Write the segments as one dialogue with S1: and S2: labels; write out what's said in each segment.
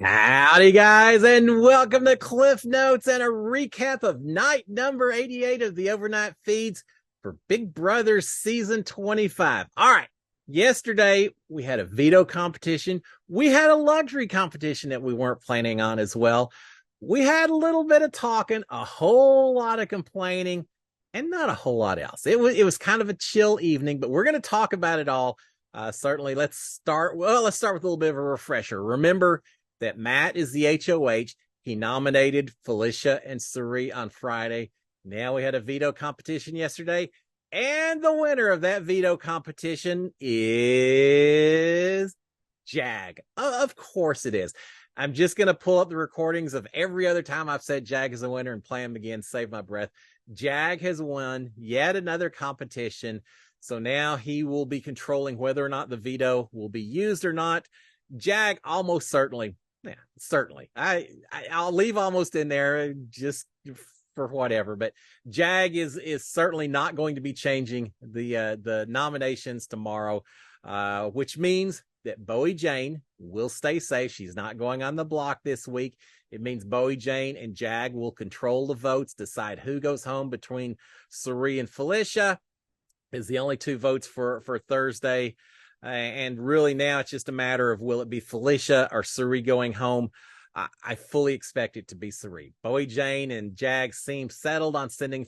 S1: Howdy, guys, and welcome to Cliff Notes and a recap of night number 88 of the overnight feeds for Big Brother season 25. All right, yesterday we had a veto competition. We had a luxury competition that we weren't planning on as well. We had a little bit of talking, a whole lot of complaining, and not a whole lot else. It was kind of a chill evening, but we're going to talk about it all. Certainly, let's start. Well, let's start with a little bit of a refresher. Remember that Matt is the HOH. He nominated Felicia and Cirie on Friday. Now we had a veto competition yesterday. And the winner of that veto competition is Jag. Of course it is. I'm just going to pull up the recordings of every other time I've said Jag is a winner and play them again, save my breath. Jag has won yet another competition. So now he will be controlling whether or not the veto will be used or not. Jag almost certainly. Yeah, certainly. I'll leave almost in there just for whatever, but Jag is certainly not going to be changing the nominations tomorrow, which means that Bowie Jane will stay safe. She's not going on the block this week. It means Bowie Jane and Jag will control the votes, decide who goes home between Cirie and Felicia. Is the only two votes for Thursday. And really now it's just a matter of will it be Felicia or Cirie going home? I fully expect it to be Cirie. Bowie Jane and Jag seem settled on sending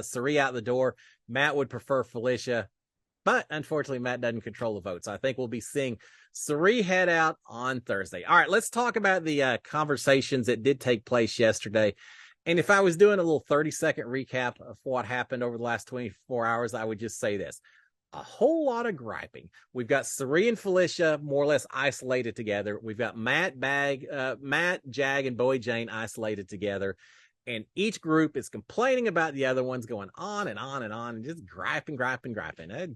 S1: Cirie out the door. Matt would prefer Felicia, but unfortunately Matt doesn't control the votes. I think we'll be seeing Cirie head out on Thursday. All right, let's talk about the conversations that did take place yesterday. And if I was doing a little 30-second recap of what happened over the last 24 hours, I would just say this. A whole lot of griping. We've got Cirie and Felicia more or less isolated together. We've got Matt, Jag, and Bowie Jane isolated together. And each group is complaining about the other ones, going on and on and on, and just griping.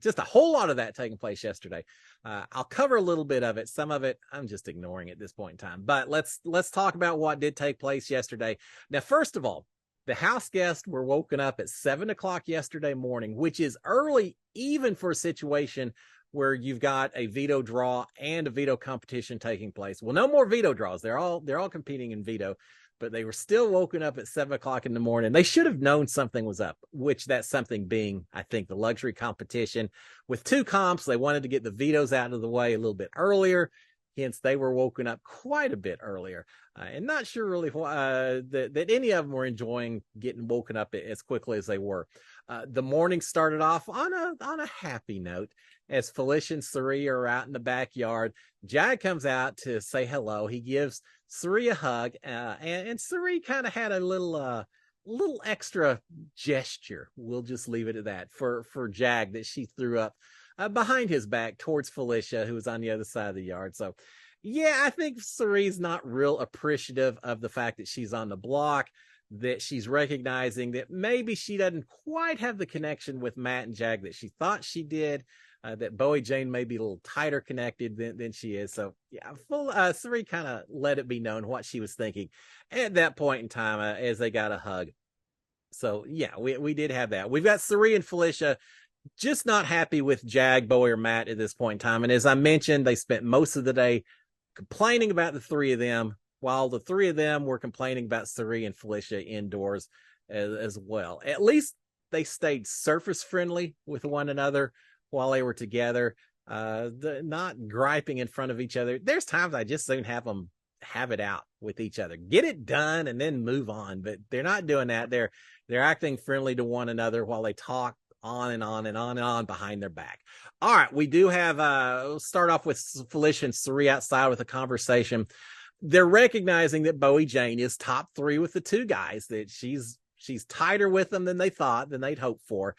S1: Just a whole lot of that taking place yesterday. I'll cover a little bit of it. Some of it I'm just ignoring at this point in time. But let's talk about what did take place yesterday. Now, first of all, the house guests were woken up at 7 o'clock yesterday morning, which is early even for a situation where you've got a veto draw and a veto competition taking place. Well, no more veto draws. They're all competing in veto, but they were still woken up at 7 o'clock in the morning. They should have known something was up, which that something being, I think, the luxury competition. With two comps, they wanted to get the vetoes out of the way a little bit earlier. Hence, they were woken up quite a bit earlier, and not sure really that any of them were enjoying getting woken up as quickly as they were. The morning started off on a happy note as Felicia and Cirie are out in the backyard. Jag comes out to say hello. He gives Cirie a hug, and Cirie kind of had a little extra gesture. We'll just leave it at that for Jag that she threw up behind his back towards Felicia, who was on the other side of the yard. So, yeah, I think Cirie's not real appreciative of the fact that she's on the block, that she's recognizing that maybe she doesn't quite have the connection with Matt and Jag that she thought she did, that Bowie Jane may be a little tighter connected than she is. So, yeah, Cirie kind of let it be known what she was thinking at that point in time as they got a hug. So, yeah, we did have that. We've got Cirie and Felicia just not happy with Jag, Bowie, or Matt at this point in time. And as I mentioned, they spent most of the day complaining about the three of them, while the three of them were complaining about Cirie and Felicia indoors as well. At least they stayed surface friendly with one another while they were together, not griping in front of each other. There's times I just soon have them have it out with each other, get it done, and then move on. But they're not doing that. They're acting friendly to one another while they talk on and on and on and on behind their back. All right, we do have we'll start off with Felicia and Cirie outside with a conversation. They're recognizing that Bowie Jane is top three with the two guys, that she's tighter with them than they thought, than they'd hoped for.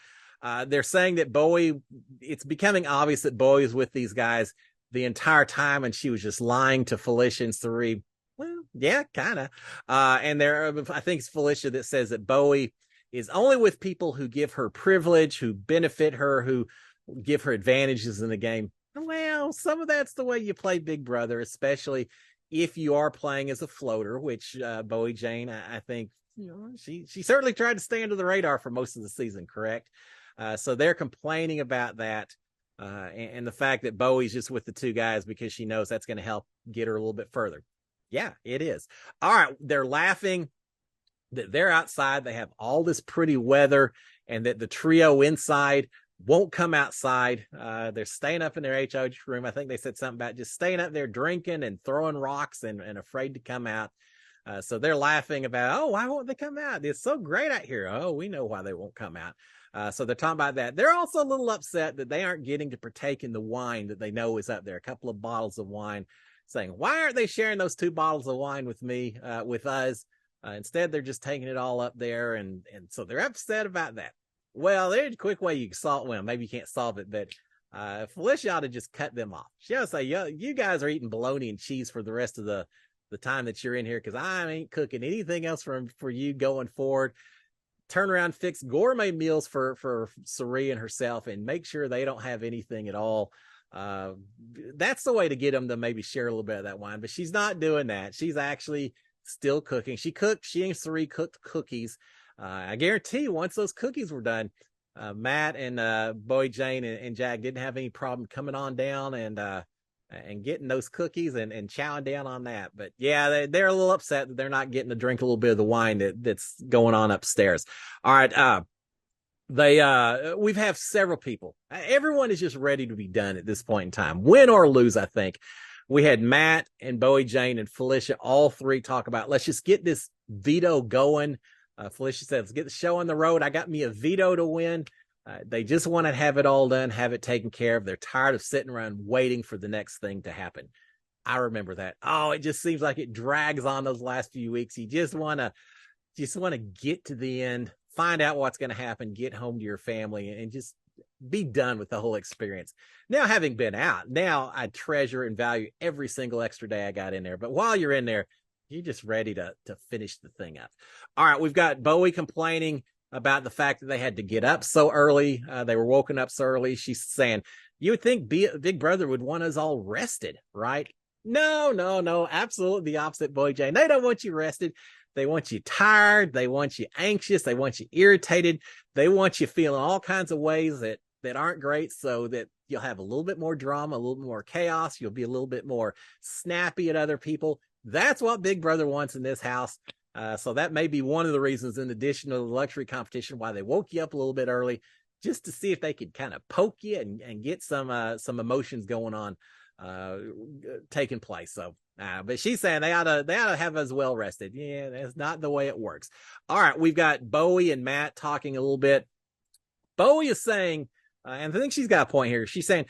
S1: They're saying that Bowie, it's becoming obvious that Bowie is with these guys the entire time, and she was just lying to Felicia and Cirie. Well, yeah, kind of. And I think it's Felicia that says that Bowie is only with people who give her privilege, who benefit her, who give her advantages in the game. Well, some of that's the way you play Big Brother, especially if you are playing as a floater, which Bowie Jane, I think, she certainly tried to stay under the radar for most of the season, correct? So they're complaining about that, and the fact that Bowie's just with the two guys because she knows that's going to help get her a little bit further. Yeah, it is. All right. They're laughing that they're outside. They have all this pretty weather, and that the trio inside won't come outside. They're staying up in their HOH room. I think they said something about just staying up there drinking and throwing rocks and afraid to come out. So they're laughing about, oh, why won't they come out? It's so great out here. Oh, we know why they won't come out. So they're talking about that. They're also a little upset that they aren't getting to partake in the wine that they know is up there. A couple of bottles of wine, saying, why aren't they sharing those 2 bottles of wine with me, with us? Instead, they're just taking it all up there. And so they're upset about that. Well, there's a quick way you can solve. Well, maybe you can't solve it, but Felicia ought to just cut them off. She ought to say, you guys are eating bologna and cheese for the rest of the time that you're in here, because I ain't cooking anything else for you going forward. Turn around, fix gourmet meals for Cirie and herself, and make sure they don't have anything at all. That's the way to get them to maybe share a little bit of that wine, but she's not doing that. She's actually still cooking. She and Cirie cooked cookies. I guarantee once those cookies were done, Matt and Bowie Jane and Jag didn't have any problem coming on down and getting those cookies and chowing down on that. But yeah, they're a little upset that they're not getting to drink a little bit of the wine that's going on upstairs. All right. We have several people. Everyone is just ready to be done at this point in time, win or lose. I think we had Matt and Bowie Jane and Felicia, all three, talk about, let's just get this veto going. Felicia said, let's get the show on the road. I got me a veto to win. They just want to have it all done, have it taken care of. They're tired of sitting around waiting for the next thing to happen. I remember that. Oh, it just seems like it drags on those last few weeks. You just want to get to the end, find out what's going to happen, get home to your family, and just be done with the whole experience. Now, having been out, now I treasure and value every single extra day I got in there. But while you're in there, you're just ready to finish the thing up. All right, we've got Bowie complaining about the fact that they had to get up so early. They were woken up so early. She's saying, you would think Big Brother would want us all rested, right? No, absolutely the opposite, Bowie Jane. They don't want you rested. They want you tired. They want you anxious. They want you irritated. They want you feeling all kinds of ways that aren't great, so that you'll have a little bit more drama, a little bit more chaos. You'll be a little bit more snappy at other people. That's what Big Brother wants in this house. So that may be one of the reasons, in addition to the luxury competition, why they woke you up a little bit early, just to see if they could kind of poke you and get some emotions going on, taking place. So, but she's saying they ought to have us well rested. Yeah, that's not the way it works. All right, we've got Bowie and Matt talking a little bit. Bowie is saying, and I think she's got a point here. She's saying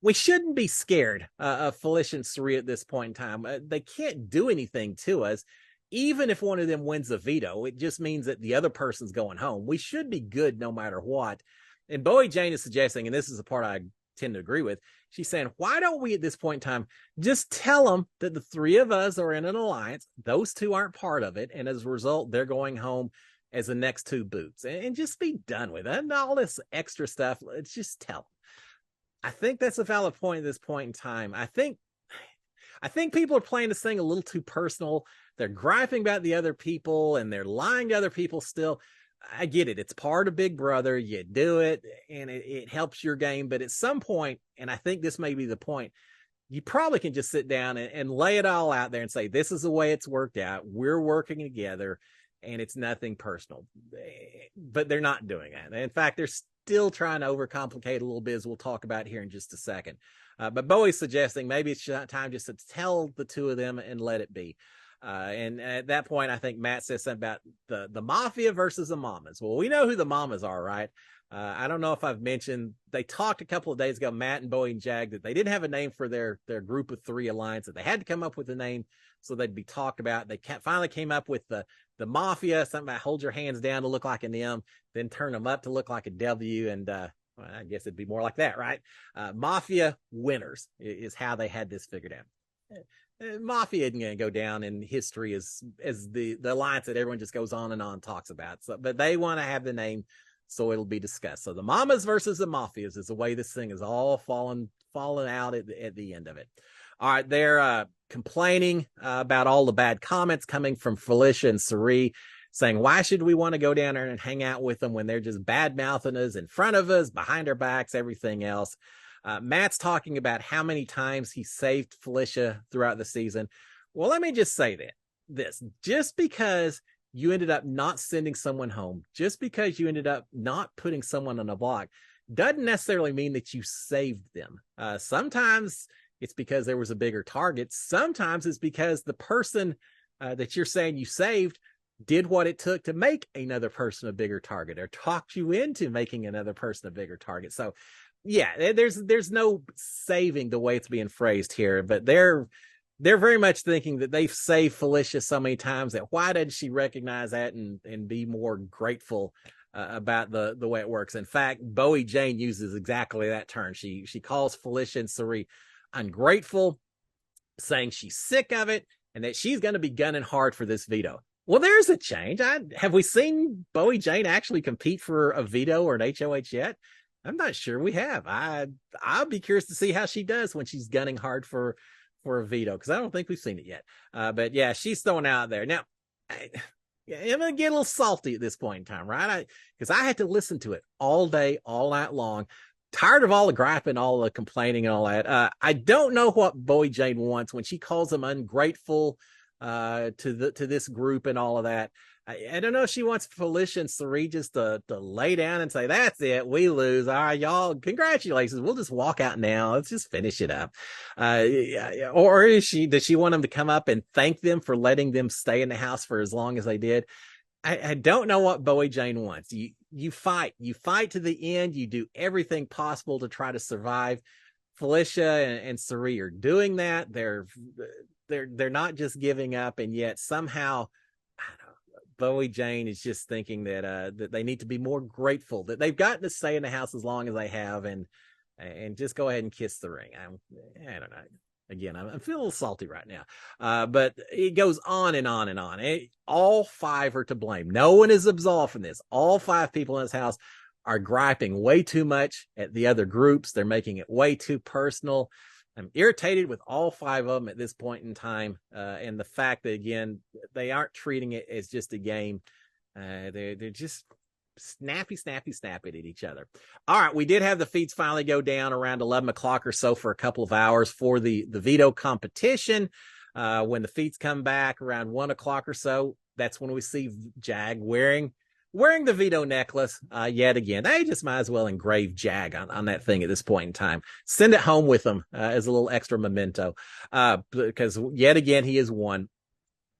S1: we shouldn't be scared of Felicia and Cirie at this point in time. They can't do anything to us. Even if one of them wins the veto, it just means that the other person's going home. We should be good no matter what. And Bowie Jane is suggesting, and this is the part I tend to agree with, she's saying, why don't we at this point in time just tell them that the 3 of us are in an alliance, those 2 aren't part of it, and as a result, they're going home as the next 2 boots, and just be done with it. And all this extra stuff, let's just tell them. I think that's a valid point at this point in time. I think people are playing this thing a little too personal. They're griping about the other people and they're lying to other people still. I get it. It's part of Big Brother. You do it and it helps your game. But at some point, and I think this may be the point, you probably can just sit down and lay it all out there and say, this is the way it's worked out. We're working together and it's nothing personal. But they're not doing that. In fact, they're still trying to overcomplicate a little bit, as we'll talk about here in just a second. But Bowie's suggesting maybe it's time just to tell the 2 of them and let it be. And at that point, I think Matt says something about the mafia versus the mamas. Well, we know who the mamas are, right? I don't know if I've mentioned, they talked a couple of days ago, Matt and Bowie and Jag, that they didn't have a name for their group of 3 alliance, that they had to come up with a name so they'd be talked about. They finally came up with the mafia, something about hold your hands down to look like an M, then turn them up to look like a W, and well, I guess it'd be more like that, right? Mafia winners is how they had this figured out. Mafia isn't going to go down in history as the alliance that everyone just goes on and on talks about. So, but they want to have the name, so it'll be discussed. So the mamas versus the mafias is the way this thing is all fallen out at the end of it. All right, they're complaining about all the bad comments coming from Felicia and Cirie, saying, why should we want to go down there and hang out with them when they're just bad-mouthing us in front of us, behind our backs, everything else. Matt's talking about how many times he saved Felicia throughout the season. Well, let me just say this just because you ended up not sending someone home, just because you ended up not putting someone on a block, doesn't necessarily mean that you saved them. Sometimes it's because there was a bigger target. Sometimes it's because the person that you're saying you saved did what it took to make another person a bigger target, or talked you into making another person a bigger target. So yeah, there's no saving the way it's being phrased here, but they're very much thinking that they've saved Felicia so many times that why didn't she recognize that and be more grateful about the way it works. In fact, Bowie Jane uses exactly that term. She calls Felicia and Cirie ungrateful, saying she's sick of it and that she's going to be gunning hard for this veto. Well, there's a change. Have we seen Bowie Jane actually compete for a veto or an HOH yet? I'm not sure we have. I'll be curious to see how she does when she's gunning hard for a veto, because I don't think we've seen it yet. But yeah, she's throwing out there. Now, I'm going to get a little salty at this point in time, right? Because I had to listen to it all day, all night long. Tired of all the griping, all the complaining and all that. I don't know what Bowie Jane wants when she calls them ungrateful to this group and all of that. I don't know if she wants Felicia and Cirie just to lay down and say, that's it, we lose. All right, y'all, congratulations. We'll just walk out now. Let's just finish it up. Or does she want them to come up and thank them for letting them stay in the house for as long as they did? I don't know what Bowie Jane wants. You fight to the end. You do everything possible to try to survive. Felicia and Cirie are doing that. They're not just giving up, and yet somehow Bowie Jane is just thinking that they need to be more grateful that they've gotten to stay in the house as long as they have, and just go ahead and kiss the ring. I don't know. Again, I'm feeling a little salty right now, but it goes on and on and on. All five are to blame. No one is absolved from this. All five people in this house are griping way too much at the other groups. They're making it way too personal. I'm irritated with all five of them at this point in time. And the fact that, again, they aren't treating it as just a game. They're just snappy at each other. All right, we did have the feeds finally go down around 11 o'clock or so for a couple of hours for the veto competition. When the feeds come back around 1 o'clock or so, that's when we see Jag wearing the veto necklace yet again. They just might as well engrave Jag on that thing at this point in time. Send it home with them as a little extra memento, because yet again he has won.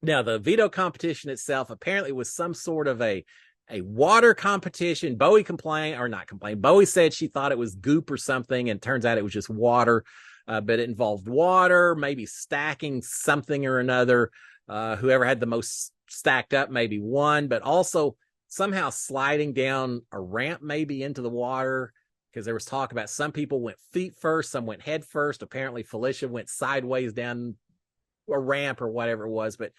S1: Now, the veto competition itself apparently was some sort of a water competition. Bowie Bowie said she thought it was goop or something, and turns out it was just water, but it involved water, maybe stacking something or another. Whoever had the most stacked up maybe won, but also somehow sliding down a ramp maybe into the water, because there was talk about some people went feet first, some went head first. Apparently Felicia went sideways down a ramp or whatever it was, but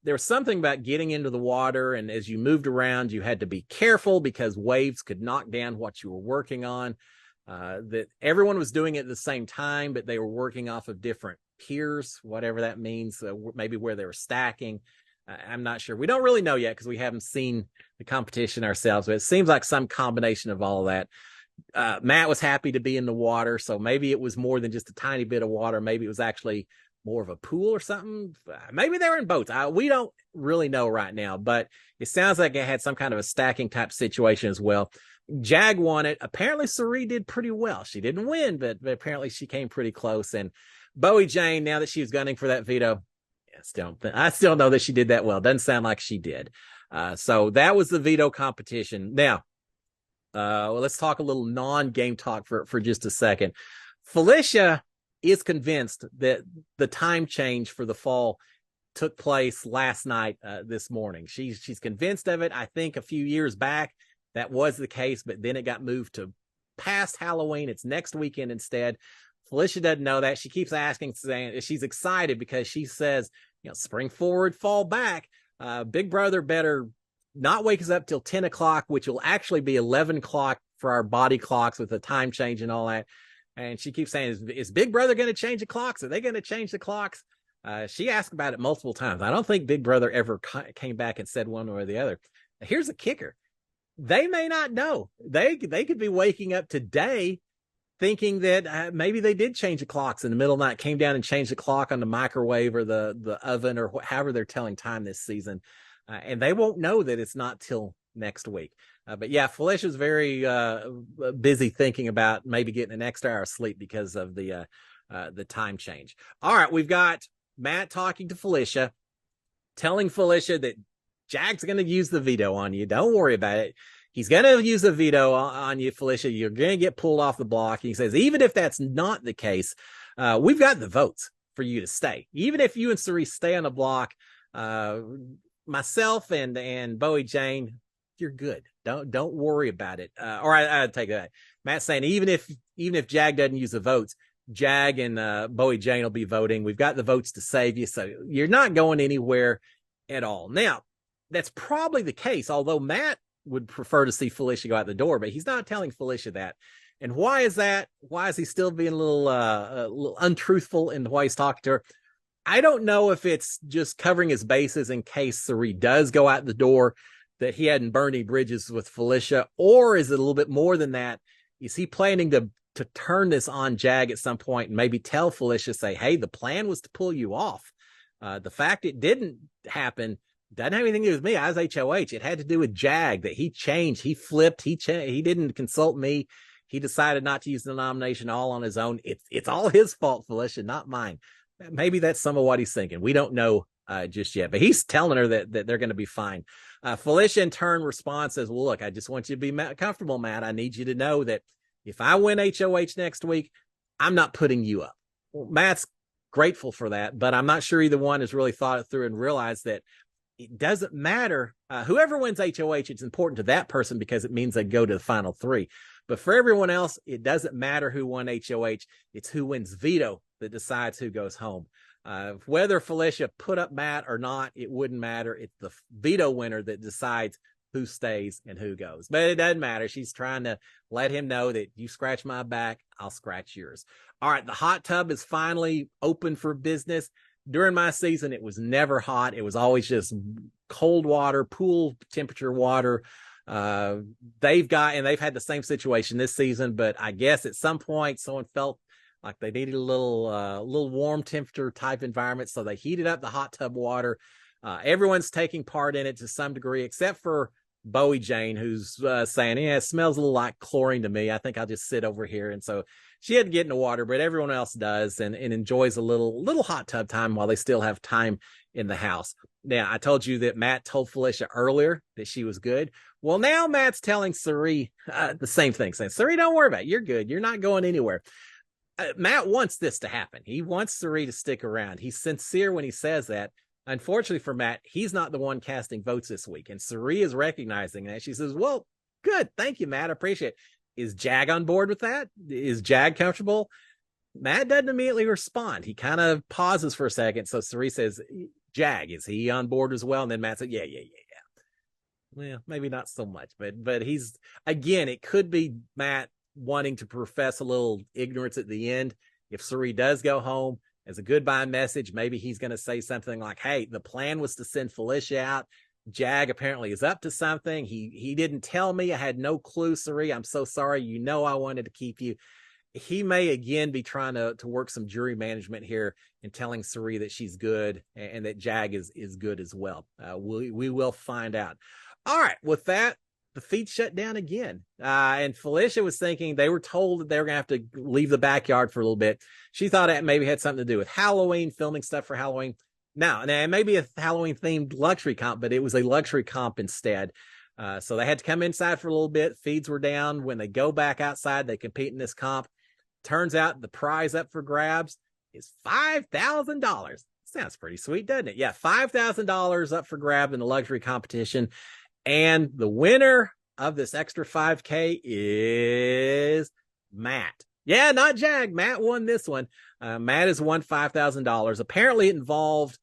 S1: there was something about getting into the water, and as you moved around, you had to be careful because waves could knock down what you were working on. That everyone was doing it at the same time, but they were working off of different piers, whatever that means, maybe where they were stacking. I'm not sure. We don't really know yet because we haven't seen the competition ourselves, but it seems like some combination of all of that. Matt was happy to be in the water, so maybe it was more than just a tiny bit of water. Maybe it was actually more of a pool or something. Maybe they were in boats. We don't really know right now, but it sounds like it had some kind of a stacking type situation as well. Jag won it. Apparently Cirie did pretty well. She didn't win, but apparently she came pretty close. And Bowie Jane, now that she was gunning for that veto, I still know that she did that well. Doesn't sound like she did. So that was the veto competition. Now, let's talk a little non-game talk for just a second. Felicia is convinced that the time change for the fall took place last night, this morning. She's convinced of it. I think a few years back that was the case, but then it got moved to past Halloween. It's next weekend instead. Felicia doesn't know that. She keeps asking, saying she's excited because she says, spring forward, fall back. Big Brother better not wake us up till 10 o'clock, which will actually be 11 o'clock for our body clocks with the time change and all that. And she keeps saying, is Big Brother going to change the clocks? Are they going to change the clocks? She asked about it multiple times. I don't think Big Brother ever came back and said one way or the other. Here's the kicker. They may not know. They could be waking up today thinking that maybe they did change the clocks in the middle of the night, came down and changed the clock on the microwave or the oven or however they're telling time this season. And they won't know that it's not till next week. But yeah, Felicia's very busy thinking about maybe getting an extra hour of sleep because of the time change. All right, we've got Matt talking to Felicia, telling Felicia that Jag's going to use the veto on you. Don't worry about it. He's going to use a veto on you, Felicia. You're going to get pulled off the block. He says, even if that's not the case, we've got the votes for you to stay. Even if you and Cirie stay on the block, myself and Bowie Jane, you're good. Don't worry about it. Or I take that. Matt's saying even if Jag doesn't use the votes, Jag and Bowie Jane will be voting. We've got the votes to save you, so you're not going anywhere at all. Now, that's probably the case, although Matt would prefer to see Felicia go out the door, but he's not telling Felicia that. And why is that? Why is he still being a little untruthful in the way he's talking to her? I don't know if it's just covering his bases in case Cirie does go out the door, that he hadn't burned any bridges with Felicia, or is it a little bit more than that? Is he planning to turn this on Jag at some point and maybe tell Felicia, say, hey, the plan was to pull you off. The fact it didn't happen doesn't have anything to do with me. I was HOH. It had to do with Jag, that he changed, he flipped, he didn't consult me. He decided not to use the nomination all on his own. It's all his fault, Felicia, not mine. Maybe that's some of what he's thinking. We don't know just yet, but he's telling her that they're going to be fine. Felicia in turn responds, says, well, look, I just want you to be comfortable, Matt. I need you to know that if I win HOH next week, I'm not putting you up. Well, Matt's grateful for that, but I'm not sure either one has really thought it through and realized that it doesn't matter. Whoever wins HOH, it's important to that person because it means they go to the final three. But for everyone else, it doesn't matter who won HOH. It's who wins veto that decides who goes home. Whether Felicia put up Matt or not, it wouldn't matter. It's the veto winner that decides who stays and who goes. But it doesn't matter. She's trying to let him know that you scratch my back, I'll scratch yours. All right, the hot tub is finally open for business. During my season, it was never hot. It was always just cold water, pool temperature water. They've had the same situation this season, but I guess at some point someone felt like they needed a little warm temperature type environment, so they heated up the hot tub water. Everyone's taking part in it to some degree, except for Bowie Jane, who's saying, yeah, it smells a little like chlorine to me. I think I'll just sit over here. And so she had to get in the water, but everyone else does and enjoys a little hot tub time while they still have time in the house. Now, I told you that Matt told Felicia earlier that she was good. Well, now Matt's telling Cirie the same thing, saying, Cirie, don't worry about it. You're good. You're not going anywhere. Matt wants this to happen. He wants Cirie to stick around. He's sincere when he says that. Unfortunately for Matt, he's not the one casting votes this week. And Cirie is recognizing that. She says, well, good. Thank you, Matt. I appreciate it. Is Jag on board with that? Is Jag comfortable? Matt doesn't immediately respond. He kind of pauses for a second. So Cirie says, Jag, is he on board as well? And then Matt said, yeah. Well, maybe not so much, but he's, again, it could be Matt wanting to profess a little ignorance at the end. If Cirie does go home, as a goodbye message, maybe he's going to say something like, hey, the plan was to send Felicia out. Jag apparently is up to something. He didn't tell me. I had no clue, Cirie. I'm so sorry. You know I wanted to keep you. He may again be trying to work some jury management here and telling Cirie that she's good and that Jag is good as well. We will find out. All right, with that, the feed shut down again. And Felicia was thinking they were told that they were going to have to leave the backyard for a little bit. She thought it maybe had something to do with Halloween, filming stuff for Halloween. Now, it may be a Halloween themed luxury comp, but it was a luxury comp instead. So they had to come inside for a little bit. Feeds were down. When they go back outside, they compete in this comp. Turns out the prize up for grabs is $5,000. Sounds pretty sweet, doesn't it? Yeah, $5,000 up for grab in the luxury competition. And the winner of this extra 5K is Matt. Yeah, not Jag. Matt won this one. Matt has won $5,000. Apparently it involved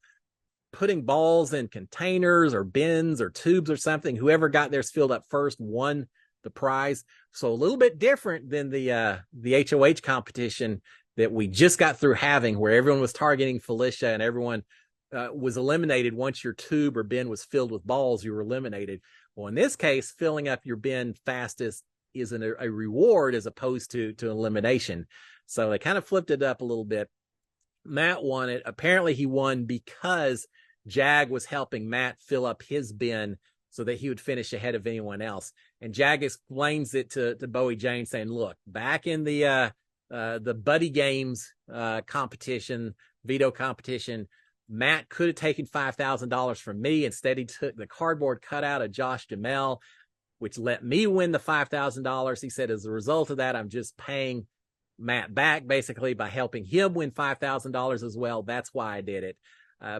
S1: putting balls in containers or bins or tubes or something. Whoever got theirs filled up first won the prize. So a little bit different than the HOH competition that we just got through having, where everyone was targeting Felicia and everyone was eliminated. Once your tube or bin was filled with balls, you were eliminated. Well, in this case, filling up your bin fastest is a reward as opposed to elimination. So they kind of flipped it up a little bit. Matt won it. Apparently he won because Jag was helping Matt fill up his bin so that he would finish ahead of anyone else. And Jag explains it to Bowie Jane, saying, look, back in the Buddy Games competition, veto competition, Matt could have taken $5,000 from me. Instead, he took the cardboard cutout of Josh Duhamel, which let me win the $5,000. He said, as a result of that, I'm just paying Matt back basically by helping him win $5,000 as well. That's why I did it.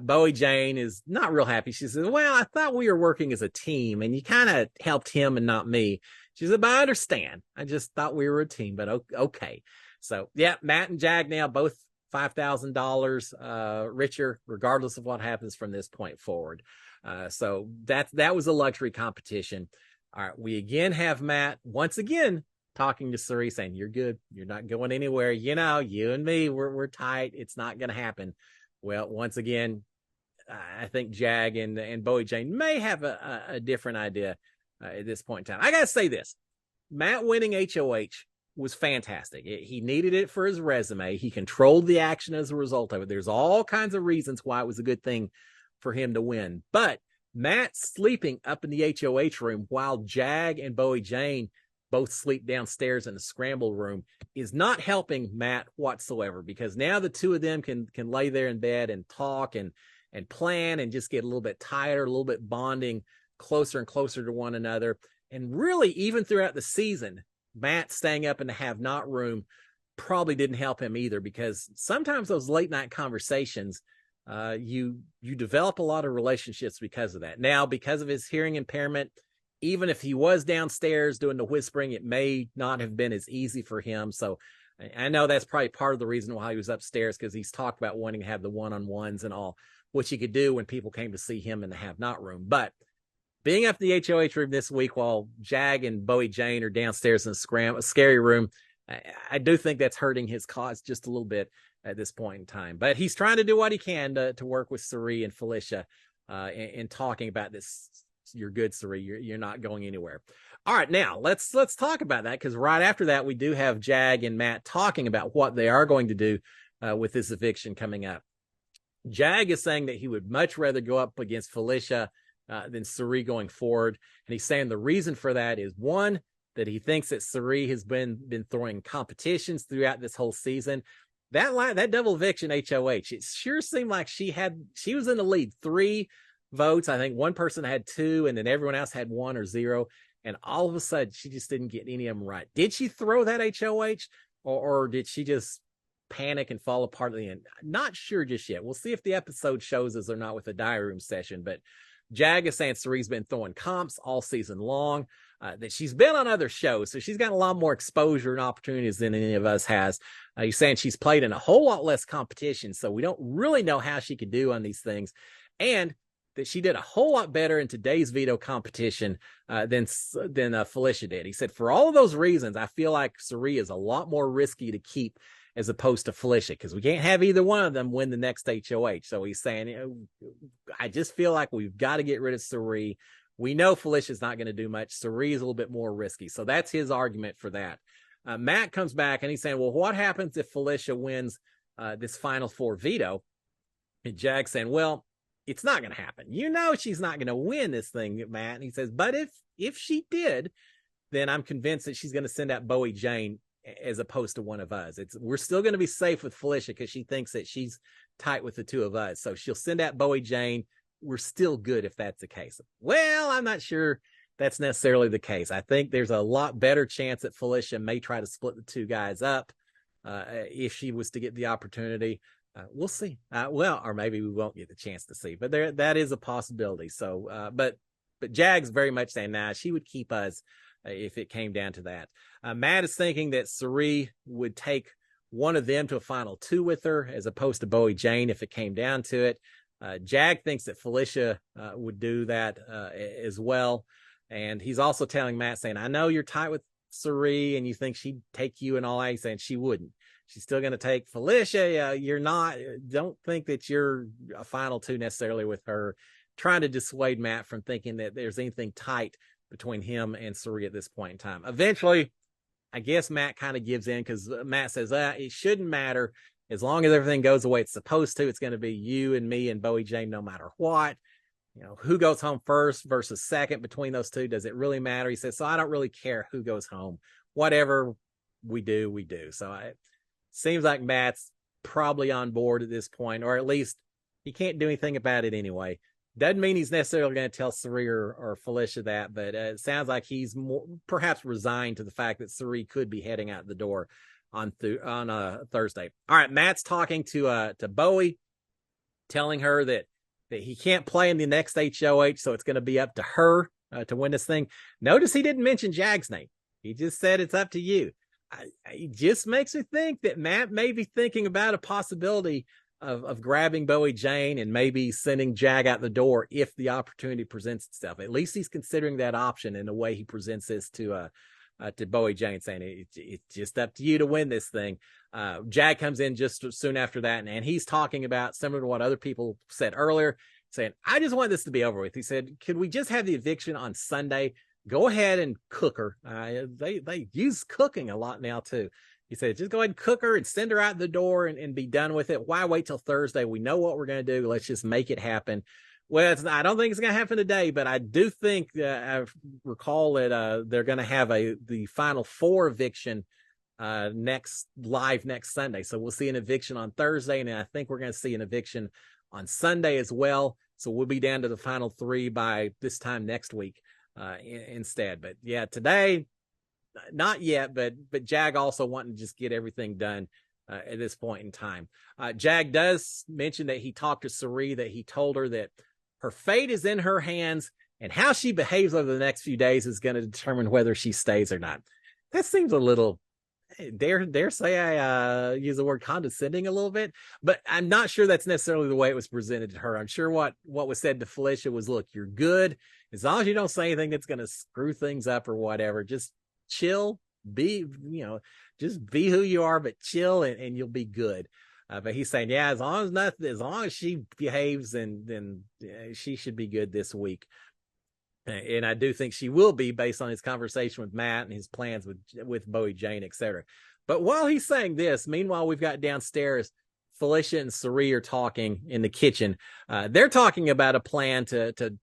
S1: Bowie Jane is not real happy. She says, well, I thought we were working as a team and you kind of helped him and not me. She said, but I understand. I just thought we were a team, but okay. So yeah, Matt and Jag now both $5,000 richer, regardless of what happens from this point forward. So that was a luxury competition. All right. We again have Matt once again talking to Cirie, saying, you're good. You're not going anywhere. You know, you and me, we're tight. It's not going to happen. Well, once again, I think Jag and Bowie Jane may have a different idea at this point in time. I got to say this. Matt winning HOH was fantastic. He needed it for his resume. He controlled the action as a result of it. There's all kinds of reasons why it was a good thing for him to win. But Matt sleeping up in the HOH room while Jag and Bowie Jane both sleep downstairs in the scramble room is not helping Matt whatsoever, because now the two of them can lay there in bed and talk and plan and just get a little bit tighter, a little bit bonding closer and closer to one another. And really, even throughout the season, Matt staying up in the have not room probably didn't help him either, because sometimes those late night conversations, you develop a lot of relationships because of that. Now, because of his hearing impairment, even if he was downstairs doing the whispering, it may not have been as easy for him. So I know that's probably part of the reason why he was upstairs, because he's talked about wanting to have the one-on-ones and all, which he could do when people came to see him in the have not room. But being up in the HOH room this week while Jag and Bowie Jane are downstairs in a scary room, I do think that's hurting his cause just a little bit at this point in time. But he's trying to do what he can to work with Cirie and Felicia in talking about this. You're good, Cirie. You're not going anywhere. All right, now let's talk about that, because right after that, we do have Jag and Matt talking about what they are going to do with this eviction coming up. Jag is saying that he would much rather go up against Felicia than Cirie going forward. And he's saying the reason for that is, one, that he thinks that Cirie has been throwing competitions throughout this whole season. That double eviction HOH, it sure seemed like she was in the lead, 3 votes. I think one person had 2, and then everyone else had 1 or 0. And all of a sudden, she just didn't get any of them right. Did she throw that HOH, or did she just panic and fall apart at the end? Not sure just yet. We'll see if the episode shows us or not with the diary room session. But Jag is saying Cirie's been throwing comps all season long, that she's been on other shows, so she's got a lot more exposure and opportunities than any of us has. He's saying she's played in a whole lot less competition, so we don't really know how she could do on these things. And that she did a whole lot better in today's veto competition than Felicia did. He said, for all of those reasons, I feel like Cirie is a lot more risky to keep as opposed to Felicia, because we can't have either one of them win the next HOH. So he's saying, I just feel like we've got to get rid of Cirie. We know Felicia's not going to do much. Cirie is a little bit more risky. So that's his argument for that. Matt comes back and he's saying, well, what happens if Felicia wins this Final Four veto? And Jag's saying, well, it's not going to happen. You know she's not going to win this thing, Matt. And he says, but if she did, then I'm convinced that she's going to send out Bowie Jane as opposed to one of us. We're still going to be safe with Felicia because she thinks that she's tight with the two of us. So she'll send out Bowie Jane. We're still good if that's the case. Well, I'm not sure that's necessarily the case. I think there's a lot better chance that Felicia may try to split the two guys up if she was to get the opportunity. We'll see. Or maybe we won't get the chance to see, but that is a possibility. So, but Jag's very much saying, nah, she would keep us if it came down to that. Matt is thinking that Cirie would take one of them to a final 2 with her as opposed to Bowie Jane if it came down to it. Jag thinks that Felicia would do that as well. And he's also telling Matt, saying, I know you're tight with Cirie and you think she'd take you and all that. He's saying she wouldn't. She's still going to take Felicia. You're not, don't think that you're a final 2 necessarily with her, trying to dissuade Matt from thinking that there's anything tight between him and Cirie at this point in time. Eventually, I guess Matt kind of gives in because Matt says it shouldn't matter as long as everything goes the way it's supposed to. It's going to be you and me and Bowie Jane no matter what. Who goes home first versus second between those two? Does it really matter? He says, so I don't really care who goes home. Whatever we do, we do. So it seems like Matt's probably on board at this point, or at least he can't do anything about it anyway. Doesn't mean he's necessarily going to tell Cirie or Felicia that, but it sounds like he's perhaps resigned to the fact that Cirie could be heading out the door on Thursday. All right, Matt's talking to Bowie, telling her that he can't play in the next HOH, so it's going to be up to her to win this thing. Notice he didn't mention Jag's name. He just said it's up to you. It just makes me think that Matt may be thinking about a possibility of grabbing Bowie Jane and maybe sending Jag out the door if the opportunity presents itself. At least he's considering that option in the way he presents this to Bowie Jane, saying it's just up to you to win this thing. Jag comes in just soon after that, and he's talking about similar to what other people said earlier, saying, I just want this to be over with. He said, could we just have the eviction on Sunday? Go ahead and cook her. They use cooking a lot now too. He said, just go ahead and cook her and send her out the door and be done with it. Why wait till Thursday? We know what we're going to do. Let's just make it happen. Well, I don't think it's going to happen today, but I do think I recall that they're going to have the final 4 eviction next Sunday. So we'll see an eviction on Thursday, and I think we're going to see an eviction on Sunday as well. So we'll be down to the final 3 by this time next week instead. But yeah, today, not yet, but Jag also wanting to just get everything done at this point in time. Jag does mention that he talked to Cirie, that he told her that her fate is in her hands, and how she behaves over the next few days is going to determine whether she stays or not. That seems a little, dare say I use the word condescending a little bit, but I'm not sure that's necessarily the way it was presented to her. I'm sure what was said to Felicia was, look, you're good. As long as you don't say anything that's going to screw things up or whatever, just chill, just be who you are, but chill and you'll be good. But he's saying, yeah, as long as she behaves, then she should be good this week. And I do think she will be, based on his conversation with Matt and his plans with Bowie Jane, etc. But while he's saying this, meanwhile, we've got downstairs, Felicia and Cirie are talking in the kitchen. They're talking about a plan to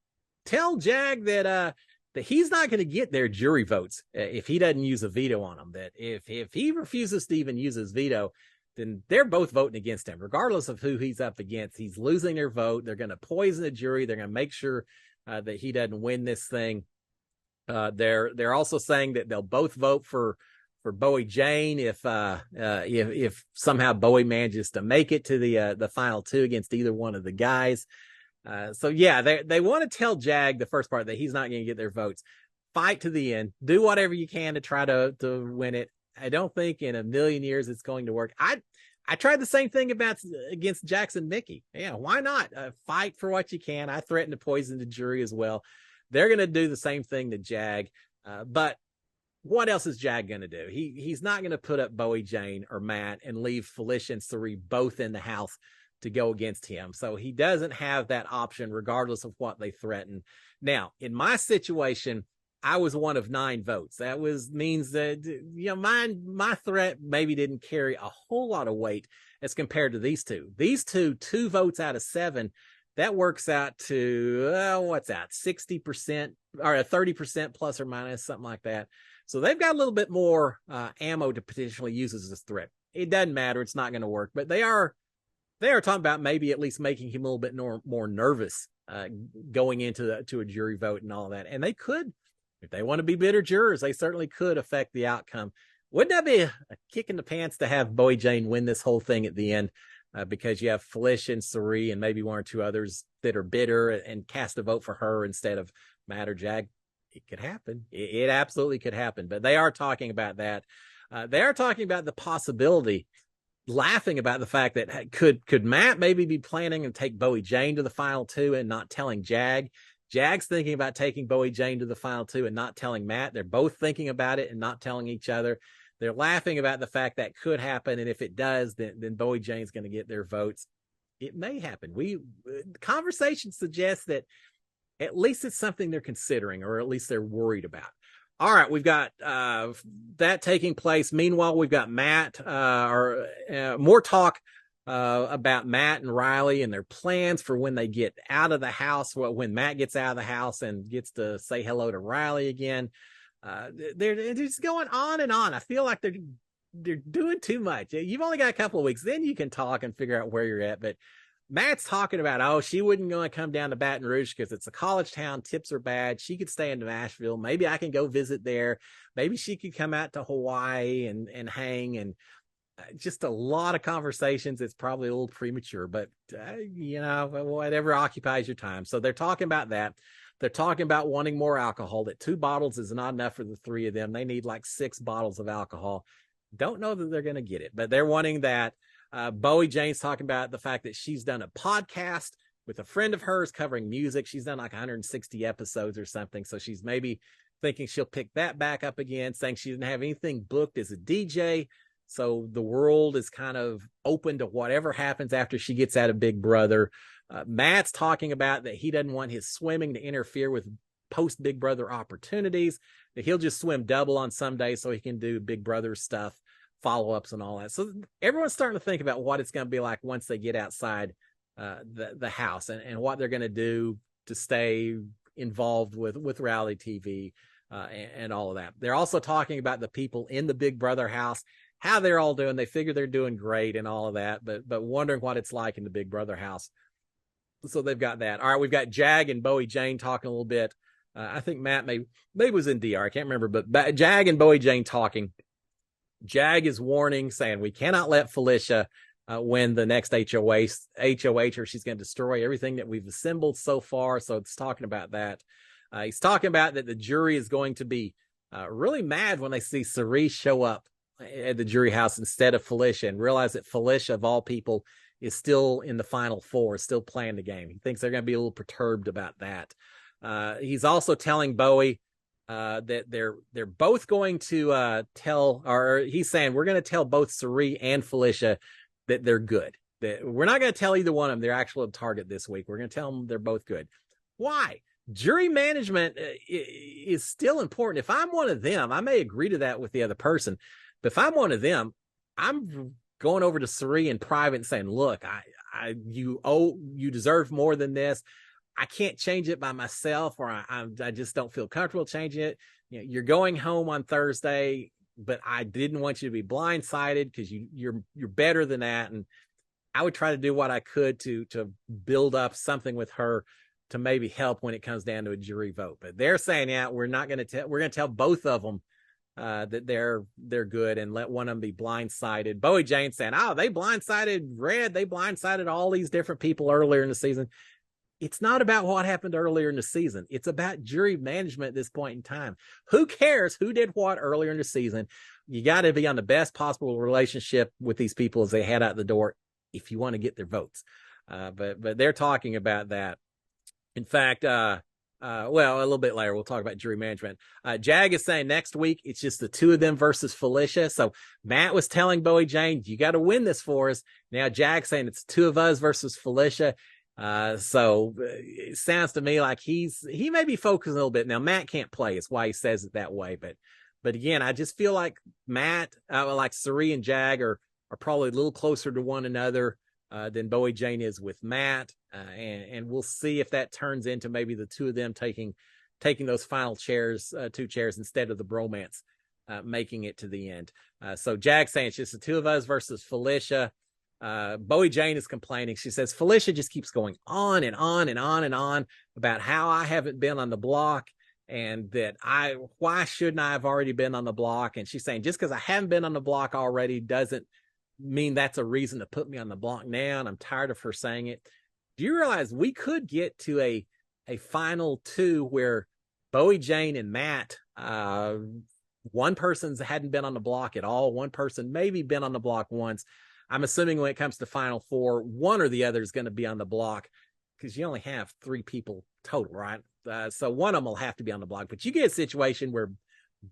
S1: tell Jag that he's not going to get their jury votes if he doesn't use a veto on them. That if he refuses to even use his veto, then they're both voting against him, regardless of who he's up against. He's losing their vote. They're going to poison the jury. They're going to make sure that he doesn't win this thing. They're also saying that they'll both vote for Bowie Jane if somehow Bowie manages to make it to the final 2 against either one of the guys. So yeah, they want to tell Jag, the first part, that he's not going to get their votes. Fight to the end. Do whatever you can to try to win it. I don't think in a million years it's going to work. I tried the same thing against Jackson Mickey. Yeah, why not? Fight for what you can. I threatened to poison the jury as well. They're going to do the same thing to Jag. But what else is Jag going to do? He's not going to put up Bowie Jane or Matt and leave Felicia and Cirie both in the house to go against him. So he doesn't have that option regardless of what they threaten. Now, in my situation, I was one of 9 votes. That means that, my threat maybe didn't carry a whole lot of weight as compared to these two. These two votes out of 7, that works out to, 60% or 30% plus or minus, something like that. So they've got a little bit more ammo to potentially use as this threat. It doesn't matter. It's not going to work, but they are talking about maybe at least making him a little bit more nervous going into a jury vote and all that. And they could, if they want to be bitter jurors, they certainly could affect the outcome. Wouldn't that be a kick in the pants to have Bowie Jane win this whole thing at the end? Because you have Felicia and Cirie and maybe 1 or 2 others that are bitter and cast a vote for her instead of Matt or Jag. It could happen. It absolutely could happen. But they are talking about that. They are talking about the possibility, laughing about the fact that could Matt maybe be planning to take Bowie Jane to the final 2 and not telling Jag? Jag's thinking about taking Bowie Jane to the final 2 and not telling Matt. They're both thinking about it and not telling each other. They're laughing about the fact that could happen, and if it does, then Bowie Jane's going to get their votes. It may happen. Conversation suggests that at least it's something they're considering, or at least they're worried about. All right, we've got that taking place. Meanwhile, we've got Matt, or more talk about Matt and Riley and their plans for when they get out of the house. Well, when Matt gets out of the house and gets to say hello to Riley again. They're just going on and on. I feel like they're doing too much. You've only got a couple of weeks, then you can talk and figure out where you're at. But Matt's talking about, oh, she wouldn't going to come down to Baton Rouge because it's a college town. Tips are bad. She could stay in Nashville. Maybe I can go visit there. Maybe she could come out to Hawaii and hang, and just a lot of conversations. It's probably a little premature, but whatever occupies your time. So they're talking about that. They're talking about wanting more alcohol, that 2 bottles is not enough for the 3 of them. They need like 6 bottles of alcohol. Don't know that they're going to get it, but they're wanting that. Bowie Jane's talking about the fact that she's done a podcast with a friend of hers covering music. She's done like 160 episodes or something. So she's maybe thinking she'll pick that back up again, saying she didn't have anything booked as a DJ. So the world is kind of open to whatever happens after she gets out of Big Brother. Matt's talking about that he doesn't want his swimming to interfere with post Big Brother opportunities, that he'll just swim double on some days so he can do Big Brother stuff, follow-ups and all that. So everyone's starting to think about what it's going to be like once they get outside the house, and what they're going to do to stay involved with reality TV and all of that. They're also talking about the people in the Big Brother house, how they're all doing. They figure they're doing great and all of that, but wondering what it's like in the Big Brother house. So they've got that. All right, we've got Jag and Bowie Jane talking a little bit. I think Matt maybe was in DR. I can't remember, but Jag and Bowie Jane talking. Jag is warning, saying we cannot let Felicia win the next HOH, or she's going to destroy everything that we've assembled so far. So it's talking about that. He's talking about that the jury is going to be really mad when they see Cirie show up at the jury house instead of Felicia, and realize that Felicia, of all people, is still in the final 4, still playing the game. He thinks they're going to be a little perturbed about that. He's also telling Bowie that they're both going to tell, or he's saying we're going to tell both Cirie and Felicia that they're good. That we're not going to tell either one of them their actual target this week. We're going to tell them they're both good. Why? Jury management is still important. If I'm one of them, I may agree to that with the other person, but if I'm one of them, I'm going over to Cirie in private and saying, look, you deserve more than this. I can't change it by myself, or I just don't feel comfortable changing it. You're going home on Thursday, but I didn't want you to be blindsided because you're better than that. And I would try to do what I could to build up something with her to maybe help when it comes down to a jury vote. But they're saying, yeah, we're going to tell both of them that they're good, and let one of them be blindsided. Bowie Jane saying, oh, they blindsided Red. They blindsided all these different people earlier in the season. It's not about what happened earlier in the season. It's about jury management at this point in time. Who cares who did what earlier in the season? You got to be on the best possible relationship with these people as they head out the door if you want to get their votes. But they're talking about that. In fact, well, a little bit later, we'll talk about jury management. Jag is saying next week, it's just the 2 of them versus Felicia. So Matt was telling Bowie Jane, you got to win this for us. Now Jag's saying it's 2 of us versus Felicia. So it sounds to me like he may be focusing a little bit. Now Matt can't play, is why he says it that way. But again, I just feel like Matt, like Cirie and Jag are probably a little closer to one another than Bowie Jane is with Matt. And we'll see if that turns into maybe the 2 of them taking those final 2 chairs instead of the bromance making it to the end. So Jag saying it's just the 2 of us versus Felicia. Bowie Jane is complaining. She says Felicia just keeps going on and on and on and on about how I haven't been on the block, and that why shouldn't I have already been on the block? And she's saying just because I haven't been on the block already doesn't mean that's a reason to put me on the block now. And I'm tired of her saying it. Do you realize we could get to a final 2 where Bowie Jane and Matt, one person's hadn't been on the block at all, one person maybe been on the block once. I'm assuming when it comes to final 4, one or the other is going to be on the block, because you only have 3 people total, right? So one of them will have to be on the block. But you get a situation where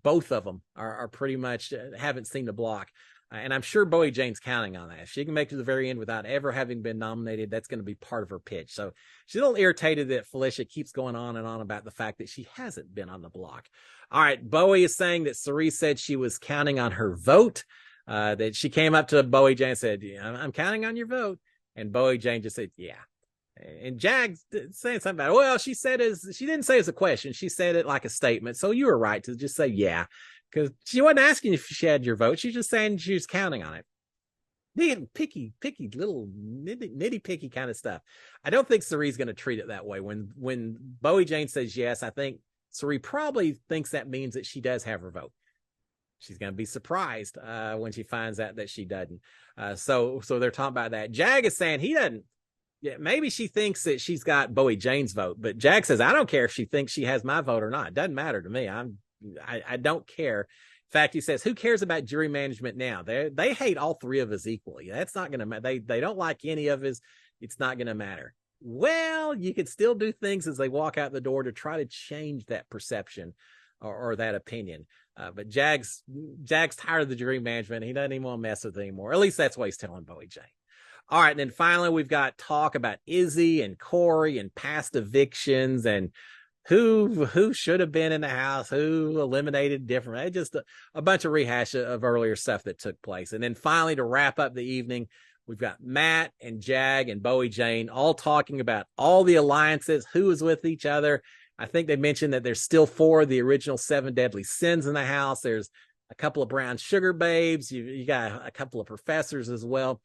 S1: both of them are pretty much haven't seen the block. And I'm sure Bowie Jane's counting on that. If she can make it to the very end without ever having been nominated, that's going to be part of her pitch. So she's a little irritated that Felicia keeps going on and on about the fact that she hasn't been on the block. All right, Bowie is saying that Cirie said she was counting on her vote, that she came up to Bowie Jane and said, I'm counting on your vote. And Bowie Jane just said, yeah. And Jag's saying something about it. Well, she didn't say it as a question. She said it like a statement. So you were right to just say, yeah. Because she wasn't asking if she had your vote. She's just saying she was counting on it. Picky, little nitty picky kind of stuff. I don't think Cirie's going to treat it that way. When Bowie Jane says yes, I think Cirie probably thinks that means that she does have her vote. She's going to be surprised when she finds out that she doesn't. So they're talking about that. Jag is saying he doesn't. Yeah, maybe she thinks that she's got Bowie Jane's vote, but Jag says, I don't care if she thinks she has my vote or not. It doesn't matter to me. I don't care. In fact, he says, who cares about jury management now? They hate all three of us equally. That's not going to matter. They don't like any of us. It's not going to matter. Well, you could still do things as they walk out the door to try to change that perception or that opinion. But Jag's tired of the jury management. He doesn't even want to mess with it anymore. At least that's what he's telling Bowie Jane. All right. And then finally, we've got talk about Izzy and Corey and past evictions and who should have been in the house, who eliminated different, just a bunch of rehash of earlier stuff that took place. And then finally, to wrap up the evening, we've got Matt and Jag and Bowie Jane all talking about all the alliances, who is with each other. I think they mentioned that there's still 4 of the original 7 deadly sins in the house. There's a couple of brown sugar babes. You got a couple of professors as well.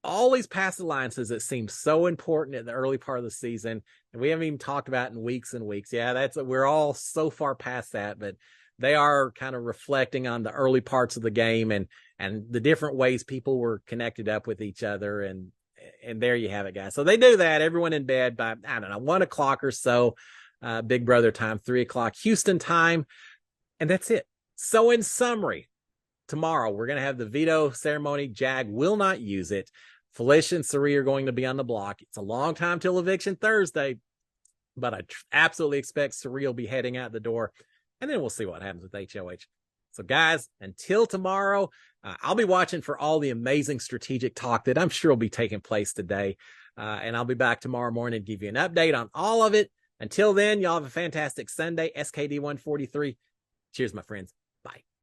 S1: All these past alliances that seem so important in the early part of the season, and we haven't even talked about in weeks and weeks. Yeah, we're all so far past that, but they are kind of reflecting on the early parts of the game and the different ways people were connected up with each other. And there you have it, guys. So they do that. Everyone in bed by, I don't know, 1 o'clock or so, Big Brother time, 3 o'clock Houston time. And that's it. So in summary, tomorrow we're going to have the veto ceremony. Jag will not use it. Felicia and Cirie are going to be on the block. It's a long time till eviction Thursday, but I absolutely expect Cirie will be heading out the door, and then we'll see what happens with HOH. So guys, until tomorrow, I'll be watching for all the amazing strategic talk that I'm sure will be taking place today. And I'll be back tomorrow morning to give you an update on all of it. Until then, y'all have a fantastic Sunday. SKD 143. Cheers, my friends. Bye.